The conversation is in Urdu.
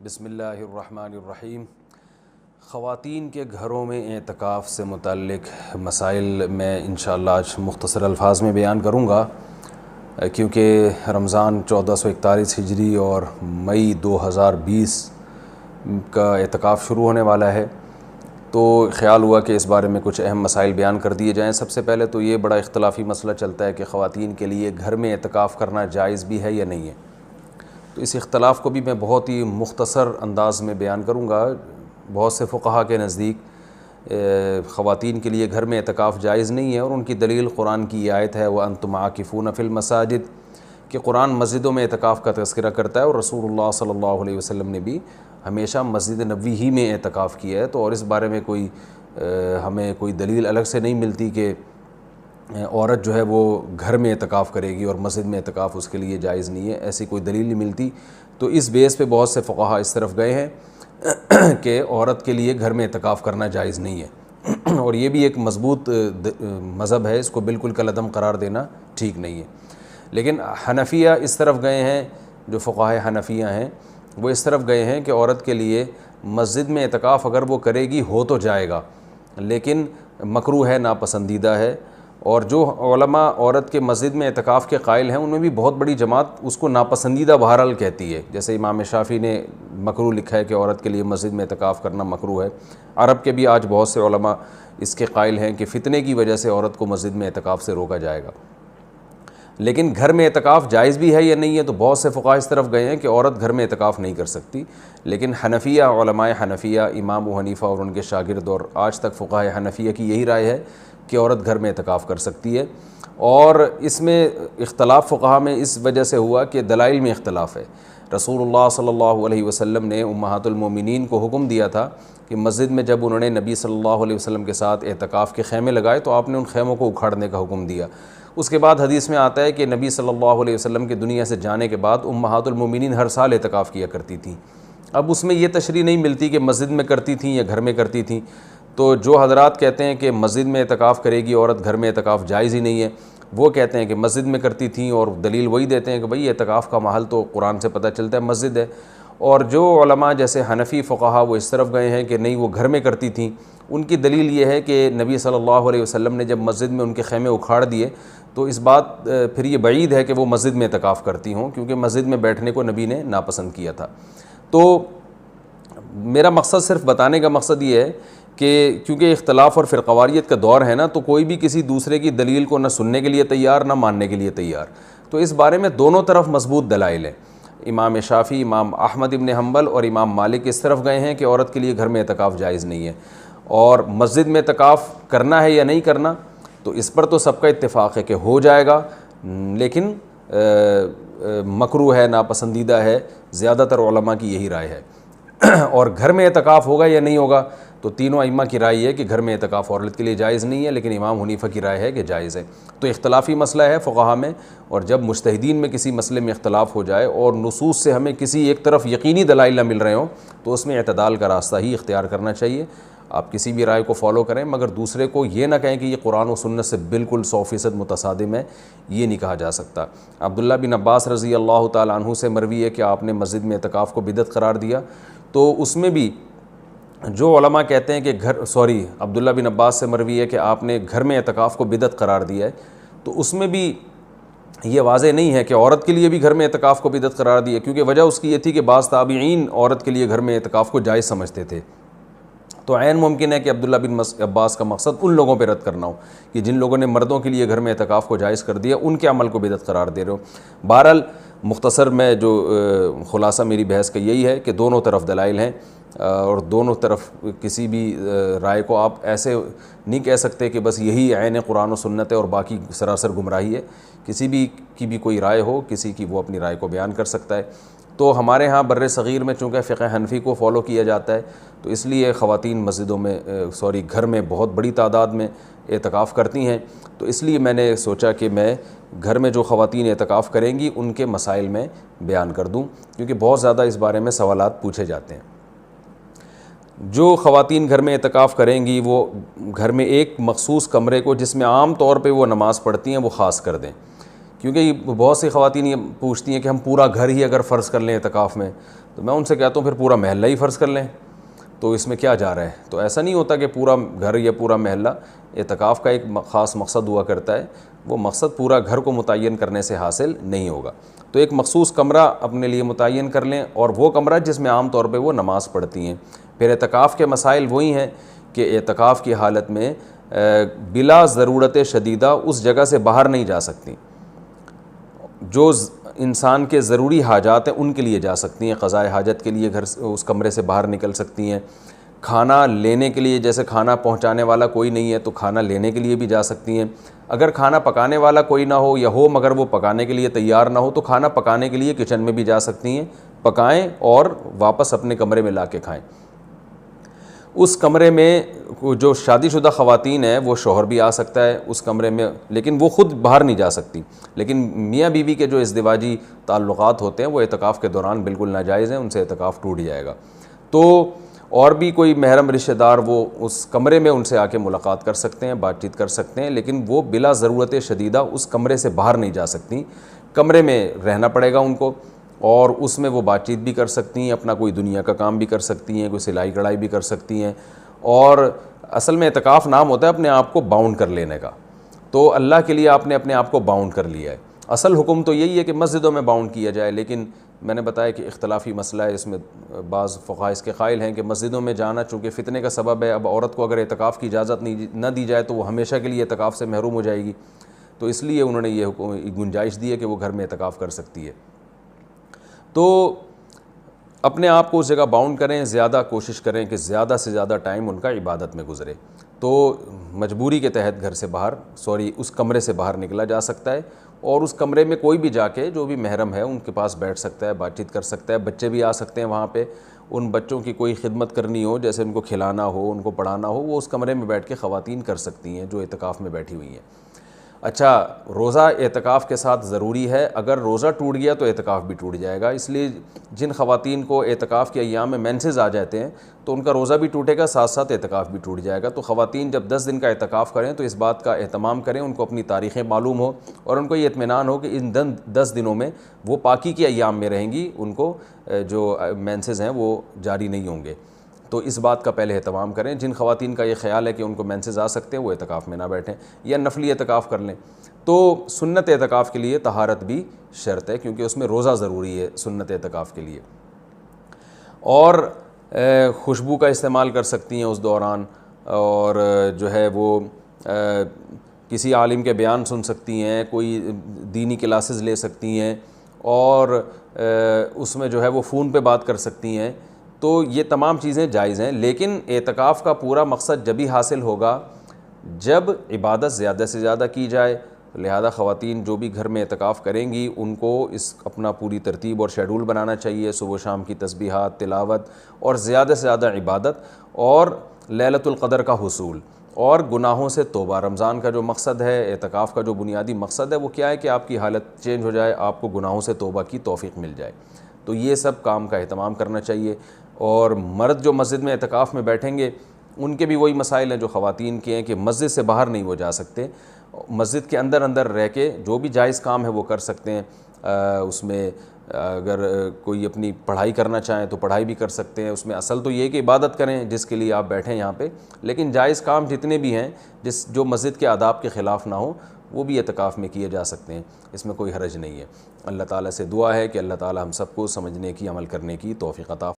بسم اللہ الرحمن الرحیم۔ خواتین کے گھروں میں اعتکاف سے متعلق مسائل میں انشاءاللہ آج مختصر الفاظ میں بیان کروں گا، کیونکہ رمضان 1441 ہجری اور مئی 2020 کا اعتکاف شروع ہونے والا ہے، تو خیال ہوا کہ اس بارے میں کچھ اہم مسائل بیان کر دیے جائیں۔ سب سے پہلے تو یہ بڑا اختلافی مسئلہ چلتا ہے کہ خواتین کے لیے گھر میں اعتکاف کرنا جائز بھی ہے یا نہیں ہے، تو اس اختلاف کو بھی میں بہت ہی مختصر انداز میں بیان کروں گا۔ بہت سے فقہا کے نزدیک خواتین کے لیے گھر میں اعتکاف جائز نہیں ہے، اور ان کی دلیل قرآن کی یہ آیت ہے وَأَنْتُمْ عَاكِفُونَ فِي الْمَسَاجِدِ، کہ قرآن مسجدوں میں اعتکاف کا تذکرہ کرتا ہے، اور رسول اللہ صلی اللہ علیہ وسلم نے بھی ہمیشہ مسجد نبوی ہی میں اعتکاف کیا ہے، تو اور اس بارے میں ہمیں کوئی دلیل الگ سے نہیں ملتی کہ عورت جو ہے وہ گھر میں اعتکاف کرے گی اور مسجد میں اعتکاف اس کے لیے جائز نہیں ہے، ایسی کوئی دلیل نہیں ملتی۔ تو اس بیس پہ بہت سے فقہا اس طرف گئے ہیں کہ عورت کے لیے گھر میں اعتکاف کرنا جائز نہیں ہے، اور یہ بھی ایک مضبوط مذہب ہے، اس کو بالکل کالعدم قرار دینا ٹھیک نہیں ہے۔ لیکن حنفیہ اس طرف گئے ہیں، جو فقہائے حنفیہ ہیں وہ اس طرف گئے ہیں کہ عورت کے لیے مسجد میں اعتکاف اگر وہ کرے گی ہو تو جائے گا، لیکن مکروہ ہے، ناپسندیدہ ہے۔ اور جو علماء عورت کے مسجد میں اعتکاف کے قائل ہیں ان میں بھی بہت بڑی جماعت اس کو ناپسندیدہ بہرحال کہتی ہے، جیسے امام شافعی نے مکروہ لکھا ہے کہ عورت کے لیے مسجد میں اعتکاف کرنا مکروہ ہے۔ عرب کے بھی آج بہت سے علماء اس کے قائل ہیں کہ فتنے کی وجہ سے عورت کو مسجد میں اعتکاف سے روکا جائے گا۔ لیکن گھر میں اعتکاف جائز بھی ہے یا نہیں ہے، تو بہت سے فقہا اس طرف گئے ہیں کہ عورت گھر میں اعتکاف نہیں کر سکتی، لیکن حنفیہ، علماء حنفیہ، امام ابو حنیفہ اور ان کے شاگرد اور آج تک فقہائے حنفیہ کی یہی رائے ہے کہ عورت گھر میں اعتکاف کر سکتی ہے۔ اور اس میں اختلاف فقہا میں اس وجہ سے ہوا کہ دلائل میں اختلاف ہے۔ رسول اللہ صلی اللہ علیہ وسلم نے امہات المومنین کو حکم دیا تھا کہ مسجد میں جب انہوں نے نبی صلی اللہ علیہ وسلم کے ساتھ اعتکاف کے خیمے لگائے تو آپ نے ان خیموں کو اکھاڑنے کا حکم دیا۔ اس کے بعد حدیث میں آتا ہے کہ نبی صلی اللہ علیہ وسلم کے دنیا سے جانے کے بعد امہات المومنین ہر سال اعتکاف کیا کرتی تھیں۔ اب اس میں یہ تشریح نہیں ملتی کہ مسجد میں کرتی تھیں یا گھر میں کرتی تھیں، تو جو حضرات کہتے ہیں کہ مسجد میں اعتکاف کرے گی عورت، گھر میں اعتکاف جائز ہی نہیں ہے، وہ کہتے ہیں کہ مسجد میں کرتی تھیں، اور دلیل وہی دیتے ہیں کہ بھئی اعتکاف کا محل تو قرآن سے پتہ چلتا ہے مسجد ہے۔ اور جو علماء جیسے حنفی فقہا وہ اس طرف گئے ہیں کہ نہیں وہ گھر میں کرتی تھیں، ان کی دلیل یہ ہے کہ نبی صلی اللہ علیہ وسلم نے جب مسجد میں ان کے خیمے اکھاڑ دیے تو اس بات پھر یہ بعید ہے کہ وہ مسجد میں اعتکاف کرتی ہوں، کیونکہ مسجد میں بیٹھنے کو نبی نے ناپسند کیا تھا۔ تو میرا مقصد، صرف بتانے کا مقصد یہ ہے کہ کیونکہ اختلاف اور فرقواریت کا دور ہے نا، تو کوئی بھی کسی دوسرے کی دلیل کو نہ سننے کے لیے تیار نہ ماننے کے لیے تیار، تو اس بارے میں دونوں طرف مضبوط دلائل ہیں۔ امام شافعی، امام احمد ابن حنبل اور امام مالک اس طرف گئے ہیں کہ عورت کے لیے گھر میں اعتکاف جائز نہیں ہے، اور مسجد میں اعتکاف کرنا ہے یا نہیں کرنا، تو اس پر تو سب کا اتفاق ہے کہ ہو جائے گا، لیکن مکروہ ہے، ناپسندیدہ ہے، زیادہ تر علماء کی یہی رائے ہے۔ اور گھر میں اعتکاف ہوگا یا نہیں ہوگا، تو تینوں ائمہ کی رائے ہے کہ گھر میں اعتکاف عورت کے لیے جائز نہیں ہے، لیکن امام حنیفہ کی رائے ہے کہ جائز ہے۔ تو اختلافی مسئلہ ہے فقہا میں، اور جب مجتہدین میں کسی مسئلے میں اختلاف ہو جائے اور نصوص سے ہمیں کسی ایک طرف یقینی دلائل نہ مل رہے ہوں، تو اس میں اعتدال کا راستہ ہی اختیار کرنا چاہیے۔ آپ کسی بھی رائے کو فالو کریں، مگر دوسرے کو یہ نہ کہیں کہ یہ قرآن و سنت سے بالکل 100% متصادم ہے، یہ نہیں کہا جا سکتا۔ عبداللہ بن عباس رضی اللہ تعالیٰ عنہ سے مروی ہے کہ آپ نے مسجد میں اعتکاف کو بدعت قرار دیا، تو اس میں بھی جو علماء کہتے ہیں کہ عبداللہ بن عباس سے مروی ہے کہ آپ نے گھر میں اعتکاف کو بدعت قرار دیا ہے، تو اس میں بھی یہ واضح نہیں ہے کہ عورت کے لیے بھی گھر میں اعتکاف کو بدعت قرار دیا، کیونکہ وجہ اس کی یہ تھی کہ بعض تابعین عورت کے لیے گھر میں اعتکاف کو جائز سمجھتے تھے۔ تو عین ممکن ہے کہ عبداللہ بن عباس کا مقصد ان لوگوں پہ رد کرنا ہو کہ جن لوگوں نے مردوں کے لیے گھر میں اعتکاف کو جائز کر دیا، ان کے عمل کو بدعت قرار دے رہے ہو۔ بہرحال مختصر میں جو خلاصہ میری بحث کا یہی ہے کہ دونوں طرف دلائل ہیں، اور دونوں طرف کسی بھی رائے کو آپ ایسے نہیں کہہ سکتے کہ بس یہی عین قرآن و سنت ہے اور باقی سراسر گمراہی ہے۔ کسی بھی کی بھی کوئی رائے ہو، کسی کی وہ اپنی رائے کو بیان کر سکتا ہے۔ تو ہمارے ہاں بر صغیر میں چونکہ فقہ حنفی کو فالو کیا جاتا ہے، تو اس لیے خواتین مسجدوں میں گھر میں بہت بڑی تعداد میں اعتکاف کرتی ہیں، تو اس لیے میں نے سوچا کہ میں گھر میں جو خواتین اعتکاف کریں گی ان کے مسائل میں بیان کر دوں، کیونکہ بہت زیادہ اس بارے میں سوالات پوچھے جاتے ہیں۔ جو خواتین گھر میں اعتکاف کریں گی وہ گھر میں ایک مخصوص کمرے کو، جس میں عام طور پہ وہ نماز پڑھتی ہیں، وہ خاص کر دیں، کیونکہ بہت سی خواتین یہ پوچھتی ہیں کہ ہم پورا گھر ہی اگر فرض کر لیں اعتکاف میں، تو میں ان سے کہتا ہوں پھر پورا محلہ ہی فرض کر لیں، تو اس میں کیا جا رہا ہے؟ تو ایسا نہیں ہوتا کہ پورا گھر یا پورا محلہ، اعتکاف کا ایک خاص مقصد ہوا کرتا ہے، وہ مقصد پورا گھر کو متعین کرنے سے حاصل نہیں ہوگا۔ تو ایک مخصوص کمرہ اپنے لیے متعین کر لیں، اور وہ کمرہ جس میں عام طور پہ وہ نماز پڑھتی ہیں۔ پھر اعتکاف کے مسائل وہی ہیں کہ اعتکاف کی حالت میں بلا ضرورت شدیدہ اس جگہ سے باہر نہیں جا سکتی، جو انسان کے ضروری حاجات ہیں ان کے لیے جا سکتی ہیں، قضائے حاجت کے لیے گھر اس کمرے سے باہر نکل سکتی ہیں، کھانا لینے کے لیے، جیسے کھانا پہنچانے والا کوئی نہیں ہے تو کھانا لینے کے لیے بھی جا سکتی ہیں، اگر کھانا پکانے والا کوئی نہ ہو یا ہو مگر وہ پکانے کے لیے تیار نہ ہو تو کھانا پکانے کے لیے کچن میں بھی جا سکتی ہیں، پکائیں اور واپس اپنے کمرے میں لا کے کھائیں۔ اس کمرے میں جو شادی شدہ خواتین ہیں وہ شوہر بھی آ سکتا ہے اس کمرے میں، لیکن وہ خود باہر نہیں جا سکتی، لیکن میاں بیوی کے جو ازدواجی تعلقات ہوتے ہیں وہ اعتکاف کے دوران بالکل ناجائز ہیں، ان سے اعتکاف ٹوٹ جائے گا۔ تو اور بھی کوئی محرم رشتہ دار وہ اس کمرے میں ان سے آ کے ملاقات کر سکتے ہیں، بات چیت کر سکتے ہیں، لیکن وہ بلا ضرورت شدیدہ اس کمرے سے باہر نہیں جا سکتی، کمرے میں رہنا پڑے گا ان کو، اور اس میں وہ بات چیت بھی کر سکتی ہیں، اپنا کوئی دنیا کا کام بھی کر سکتی ہیں، کوئی سلائی کڑھائی بھی کر سکتی ہیں۔ اور اصل میں اعتکاف نام ہوتا ہے اپنے آپ کو باؤنڈ کر لینے کا، تو اللہ کے لیے آپ نے اپنے آپ کو باؤنڈ کر لیا ہے۔ اصل حکم تو یہی ہے کہ مسجدوں میں باؤنڈ کیا جائے، لیکن میں نے بتایا کہ اختلافی مسئلہ ہے، اس میں بعض فقہاء اس کے قائل ہیں کہ مسجدوں میں جانا چونکہ فتنے کا سبب ہے، اب عورت کو اگر اعتکاف کی اجازت نہ دی جائے تو وہ ہمیشہ کے لیے اعتکاف سے محروم ہو جائے گی، تو اس لیے انہوں نے یہ گنجائش دی ہے کہ وہ گھر میں اعتکاف کر سکتی ہے۔ تو اپنے آپ کو اس جگہ باؤنڈ کریں، زیادہ کوشش کریں کہ زیادہ سے زیادہ ٹائم ان کا عبادت میں گزرے، تو مجبوری کے تحت گھر سے باہر اس کمرے سے باہر نکلا جا سکتا ہے، اور اس کمرے میں کوئی بھی جا کے جو بھی محرم ہے ان کے پاس بیٹھ سکتا ہے، بات چیت کر سکتا ہے، بچے بھی آ سکتے ہیں وہاں پہ، ان بچوں کی کوئی خدمت کرنی ہو، جیسے ان کو کھلانا ہو، ان کو پڑھانا ہو، وہ اس کمرے میں بیٹھ کے خواتین کر سکتی ہیں جو اعتکاف میں بیٹھی ہوئی ہیں۔ اچھا، روزہ اعتکاف کے ساتھ ضروری ہے، اگر روزہ ٹوٹ گیا تو اعتکاف بھی ٹوٹ جائے گا، اس لیے جن خواتین کو اعتکاف کے ایام میں مینسز آ جاتے ہیں تو ان کا روزہ بھی ٹوٹے گا، ساتھ ساتھ اعتکاف بھی ٹوٹ جائے گا۔ تو خواتین جب 10 دن کا اعتکاف کریں تو اس بات کا اہتمام کریں، ان کو اپنی تاریخیں معلوم ہو اور ان کو یہ اطمینان ہو کہ ان 10 دنوں میں وہ پاکی کے ایام میں رہیں گی، ان کو جو مینسز ہیں وہ جاری نہیں ہوں گے، تو اس بات کا پہلے اہتمام کریں۔ جن خواتین کا یہ خیال ہے کہ ان کو مینسز آ سکتے ہیں وہ اعتکاف میں نہ بیٹھیں یا نفلی اعتکاف کر لیں۔ تو سنت اعتکاف کے لیے طہارت بھی شرط ہے، کیونکہ اس میں روزہ ضروری ہے سنت اعتکاف کے لیے، اور خوشبو کا استعمال کر سکتی ہیں اس دوران، اور جو ہے وہ کسی عالم کے بیان سن سکتی ہیں، کوئی دینی کلاسز لے سکتی ہیں، اور اس میں جو ہے وہ فون پہ بات کر سکتی ہیں، تو یہ تمام چیزیں جائز ہیں۔ لیکن اعتکاف کا پورا مقصد جبھی حاصل ہوگا جب عبادت زیادہ سے زیادہ کی جائے، لہذا خواتین جو بھی گھر میں اعتکاف کریں گی ان کو اپنا پوری ترتیب اور شیڈول بنانا چاہیے، صبح و شام کی تسبیحات، تلاوت، اور زیادہ سے زیادہ عبادت، اور لیلۃ القدر کا حصول، اور گناہوں سے توبہ۔ رمضان کا جو مقصد ہے، اعتکاف کا جو بنیادی مقصد ہے وہ کیا ہے کہ آپ کی حالت چینج ہو جائے، آپ کو گناہوں سے توبہ کی توفیق مل جائے، تو یہ سب کام کا اہتمام کرنا چاہیے۔ اور مرد جو مسجد میں اعتکاف میں بیٹھیں گے ان کے بھی وہی مسائل ہیں جو خواتین کے ہیں کہ مسجد سے باہر نہیں وہ جا سکتے، مسجد کے اندر رہ کے جو بھی جائز کام ہے وہ کر سکتے ہیں، اس میں اگر کوئی اپنی پڑھائی کرنا چاہیں تو پڑھائی بھی کر سکتے ہیں، اس میں اصل تو یہ کہ عبادت کریں جس کے لیے آپ بیٹھیں یہاں پہ، لیکن جائز کام جتنے بھی ہیں جو مسجد کے آداب کے خلاف نہ ہوں وہ بھی اعتکاف میں کیے جا سکتے ہیں، اس میں کوئی حرج نہیں ہے۔ اللہ تعالیٰ سے دعا ہے کہ اللہ تعالیٰ ہم سب کو سمجھنے کی، عمل کرنے کی توفیق عطا